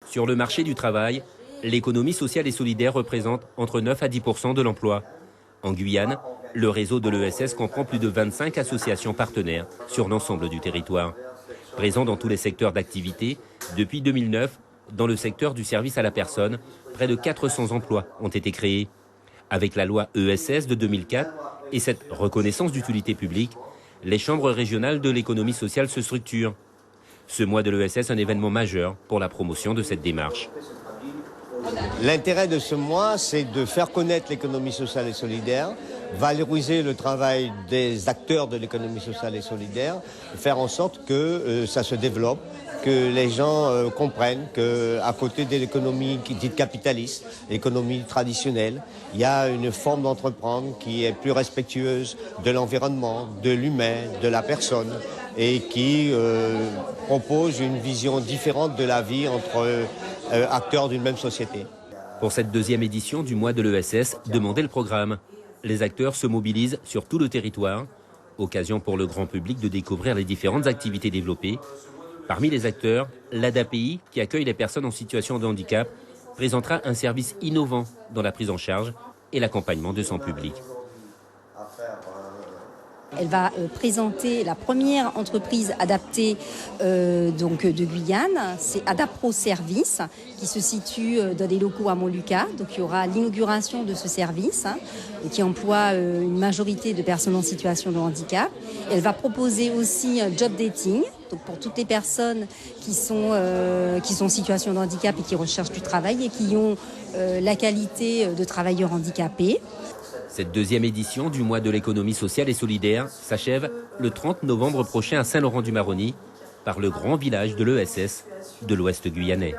Sur le marché du travail, l'économie sociale et solidaire représente entre 9 à 10% de l'emploi. En Guyane, le réseau de l'ESS comprend plus de 25 associations partenaires sur l'ensemble du territoire. Présent dans tous les secteurs d'activité, depuis 2009, dans le secteur du service à la personne, près de 400 emplois ont été créés. Avec la loi ESS de 2004 et cette reconnaissance d'utilité publique, les chambres régionales de l'économie sociale se structurent. Ce mois de l'ESS est un événement majeur pour la promotion de cette démarche. L'intérêt de ce mois, c'est de faire connaître l'économie sociale et solidaire, valoriser le travail des acteurs de l'économie sociale et solidaire, faire en sorte que ça se développe, que les gens comprennent qu'à côté de l'économie dite capitaliste, l'économie traditionnelle, il y a une forme d'entreprendre qui est plus respectueuse de l'environnement, de l'humain, de la personne et qui propose une vision différente de la vie entre acteurs d'une même société. Pour cette deuxième édition du mois de l'ESS, demandez le programme. Les acteurs se mobilisent sur tout le territoire, occasion pour le grand public de découvrir les différentes activités développées. Parmi les acteurs, l'ADAPI, qui accueille les personnes en situation de handicap, présentera un service innovant dans la prise en charge et l'accompagnement de son public. Elle va présenter la première entreprise adaptée de Guyane, c'est Adapro Service, qui se situe dans des locaux à Montlucas. Donc il y aura l'inauguration de ce service qui emploie une majorité de personnes en situation de handicap. Elle va proposer aussi un job dating, donc pour toutes les personnes qui sont en situation de handicap et qui recherchent du travail et qui ont la qualité de travailleurs handicapés. Cette deuxième édition du mois de l'économie sociale et solidaire s'achève le 30 novembre prochain à Saint-Laurent-du-Maroni par le grand village de l'ESS de l'Ouest guyanais.